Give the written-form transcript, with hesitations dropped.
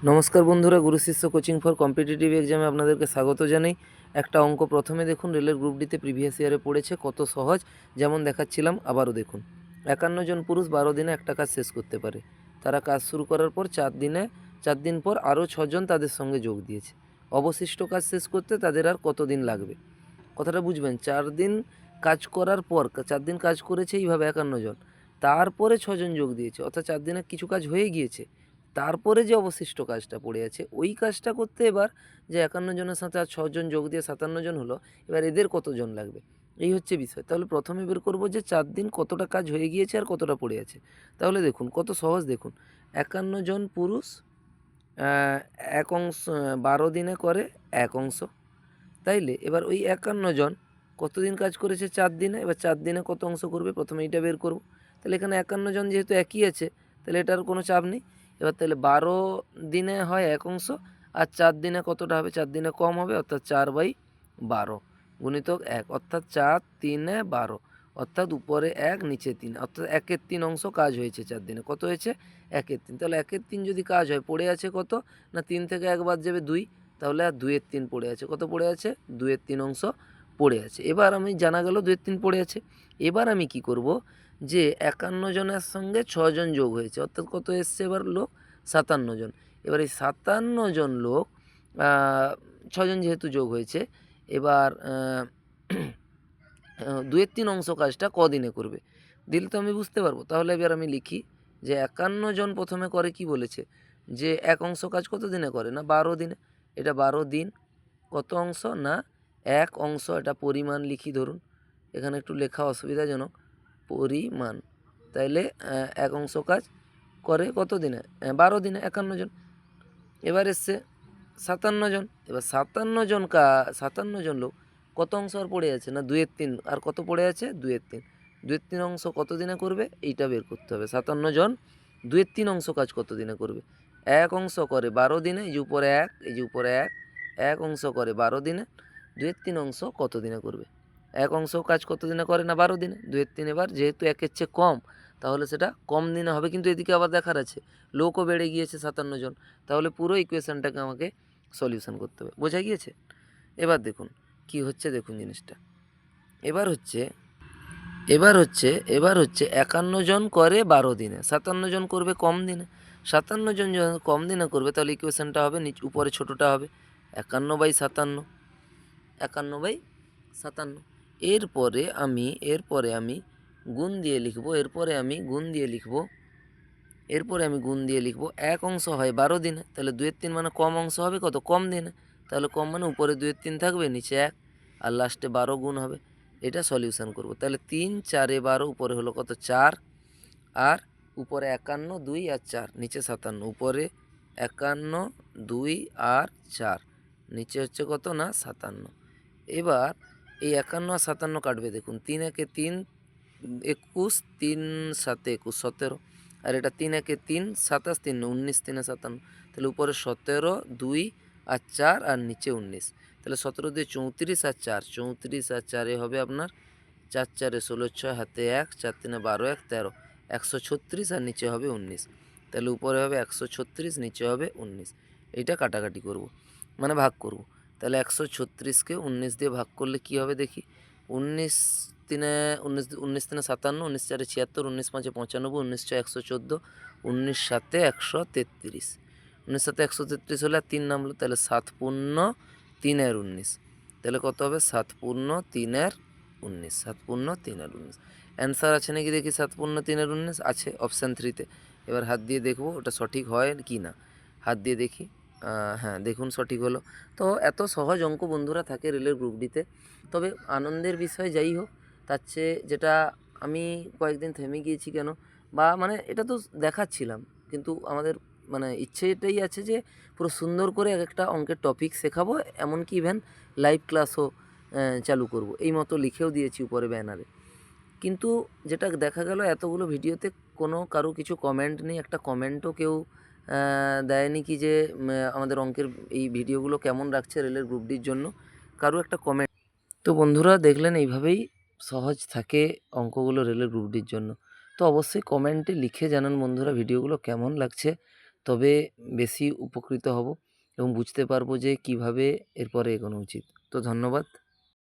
নমস্কার বন্ধুরা, গুরু শিষ্য কোচিং ফর কম্পিটিটিভ এক্সামে আপনাদেরকে স্বাগত জানাই। একটা অঙ্ক প্রথমে দেখুন, রেলের গ্রুপ ডিতে প্রিভিয়াস ইয়ারে পড়েছে, কত সহজ। যেমন দেখাচ্ছিলাম, আবারও দেখুন। 51 জন পুরুষ 12 দিনে একটা কাজ শেষ করতে পারে। তারা কাজ শুরু করার পর 4 দিন পর আরও 6 জন তাদের সঙ্গে যোগ দিয়েছে। অবশিষ্ট কাজ শেষ করতে তাদের আর কত দিন লাগবে? কথাটা বুঝবেন। 4 দিন কাজ করার পর, 4 দিন কাজ করেছে এইভাবে 51 জন, তারপরে 6 জন যোগ দিয়েছে, অর্থাৎ 4 দিনে কিছু কাজ হয়ে গিয়েছে। তারপরে যে অবশিষ্ট কাজটা পড়ে আছে, ওই কাজটা করতে এবার যে 51 জনের সাথে আর 6 জন যোগ দিয়ে 57 জন হলো, এবার এদের কতজন লাগবে, এই হচ্ছে বিষয়। তাহলে প্রথমে বের করব যে 4 দিন কতটা কাজ হয়ে গিয়েছে আর কতটা পড়ে আছে। তাহলে দেখুন কত সহজ। দেখুন, 51 জন পুরুষ এক অংশ 12 দিনে করে এক অংশ। তাইলে এবার ওই 51 জন কতদিন কাজ করেছে? 4 দিনে। এবার 4 দিনে কত অংশ করবে, প্রথমে এইটা বের করব। তাহলে এখানে 51 জন যেহেতু একই আছে, তাহলে এটার কোনো চাপ নেই। এবার তাহলে 12 দিনে হয় এক অংশ, আর 4 দিনে কতটা হবে? 4 দিনে কম হবে, অর্থাৎ 4/12 গুণিতক 1, অর্থাৎ 4 3 12, অর্থাৎ উপরে 1 নিচে 3, অর্থাৎ 1/3 অংশ কাজ হয়েছে 4 দিনে। কত হয়েছে? 1/3। তাহলে 1/3 যদি কাজ হয়, পড়ে আছে কত? না 3 থেকে 1 বাদ যাবে 2, তাহলে আর 2/3 পড়ে আছে। কত পড়ে আছে? 2/3 অংশ পড়ে আছে। এবার আমি জানা গেল 2/3 পড়ে আছে। এবার আমি কি করব, যে 51 জনের সঙ্গে 6 জন যোগ হয়েছে, অর্থাৎ কত এসছে এবার লোক? 57 জন। এবার এই 57 জন লোক 6 জন যেহেতু যোগ হয়েছে, এবার 2/3 অংশ কাজটা কদিনে করবে দিলে তো আমি বুঝতে পারবো। তাহলে এবার আমি লিখি যে 51 জন প্রথমে করে, কি বলেছে, যে এক অংশ কাজ কত দিনে করে? না 12 দিনে। এটা 12 দিন। কত অংশ? না এক অংশ। এটা পরিমাণ লিখি, ধরুন এখানে একটু লেখা অসুবিধাজনক, পরিমাণ। তাইলে এক অংশ কাজ করে কত দিনে? 12 দিনে 51 জন। এবার এসছে 57 জন। এবার 57 জন লোক কত অংশ আর পড়ে আছে? না 2/3। আর কত পড়ে আছে? 2/3। 2/3 অংশ কত দিনে করবে, এইটা বের করতে হবে। 57 জন 2/3 অংশ কাজ কত দিনে করবে? এক অংশ করে 12 দিনে, এই যে উপরে 1, এই যে উপরে 1, এক অংশ করে 12 দিনে। 2/3 অংশ কত দিনে করবে? এক অংশ কাজ কত দিনে করে? না 12 দিনে। 2/3 এবার যেহেতু একের চেয়ে কম, তাহলে সেটা কম দিনে হবে। কিন্তু এদিকে আবার দেখার আছে, লোকও বেড়ে গিয়েছে 57 জন। তাহলে পুরো ইকুয়েশনটাকে আমাকে সলিউশন করতে হবে। বোঝা গিয়েছে? এবার দেখুন কি হচ্ছে, দেখুন জিনিসটা। এবার হচ্ছে 51 জন করে 12 দিনে, 57 জন করবে কম দিনে। 57 জন যখন কম দিনে করবে, তাহলে ইকুয়েশনটা হবে উপরে ছোটোটা হবে 51/57, 51/57। এরপরে আমি গুণ দিয়ে লিখব। এক অংশ হয় 12 দিনে, তাহলে 2/3 মানে কম অংশ হবে কত? কম দিনে। তাহলে কম মানে উপরে 2/3 থাকবে, নিচে 1, আর লাস্টে 12 গুণ হবে। এটা সলিউশন করব। তাহলে 3 4 12, উপরে হলো কত? 4, আর উপরে 51 2 আর 4, নিচে 57। উপরে 51 2 আর 4, নিচে হচ্ছে কত? না 57। এবার এই 51 আর 57 কাটবে। দেখুন 3 একে 3 21, 3 7 21 17, আর এটা 3 একে 3 27, 3 19, 3 57। তাহলে উপরে 17 2 আর 4, আর নিচে 19। তাহলে 17 দিয়ে 34, আর 4 34, আর 4 হবে আপনার 4 4 16 6, হাতে 1, 4 3 12 1 13, 136, আর নিচে হবে 19। তাহলে উপরে হবে 136, নিচে হবে 19। এইটা কাটাকাটি করব, মানে ভাগ করব। তাহলে 136কে 19 দিয়ে ভাগ করলে কি হবে দেখি। 19 3 19, 19 3 57, 19 4 76, 19 5 95, 19 6 114, 19 7 133। 19 7 133 হলে আর 3 নামলো, তাহলে 7 পূর্ণ 3 এর 19। তাহলে কত হবে? 7 পূর্ণ 3 এর 19। 7 পূর্ণ 3 এর 19। অ্যান্সার আছে নাকি দেখি? 7 পূর্ণ 3 এর 19 আছে অপশান 3তে। এবার হাত দিয়ে দেখব ওটা সঠিক হয় কি না। হাত দিয়ে দেখি। হ্যাঁ, দেখুন সঠিক হলো। তো এত সহজ অঙ্ক বন্ধুরা থাকে রেলের গ্রুপ ডিতে। তবে আনন্দের বিষয় যাই হোক, তার চেয়ে যেটা আমি কয়েকদিন থেমে গিয়েছি কেন, বা মানে এটা তো দেখাচ্ছিলাম, কিন্তু আমাদের মানে ইচ্ছে এটাই আছে যে পুরো সুন্দর করে এক একটা অঙ্কের টপিক শেখাবো, এমনকি ইভেন লাইভ ক্লাসও চালু করব, এই মতো লিখেও দিয়েছি উপরে ব্যানারে। কিন্তু যেটা দেখা গেল, এতগুলো ভিডিওতে কোনো কারো কিছু কমেন্ট নেই। একটা কমেন্টও কেউ দেয়নি কি যে আমাদের অঙ্কের এই ভিডিওগুলো কেমন রাখছে রেলের গ্রুপ ডির জন্য, কারো একটা কমেন্ট। তো বন্ধুরা দেখলেন, এইভাবেই সহজ থাকে অঙ্কগুলো রেলের গ্রুপ ডির জন্য। তো অবশ্যই কমেন্টে লিখে জানান বন্ধুরা ভিডিওগুলো কেমন লাগছে। তবে বেশি উপকৃত হব এবং বুঝতে পারবো যে কিভাবে এরপরে এগোনো উচিত। তো ধন্যবাদ।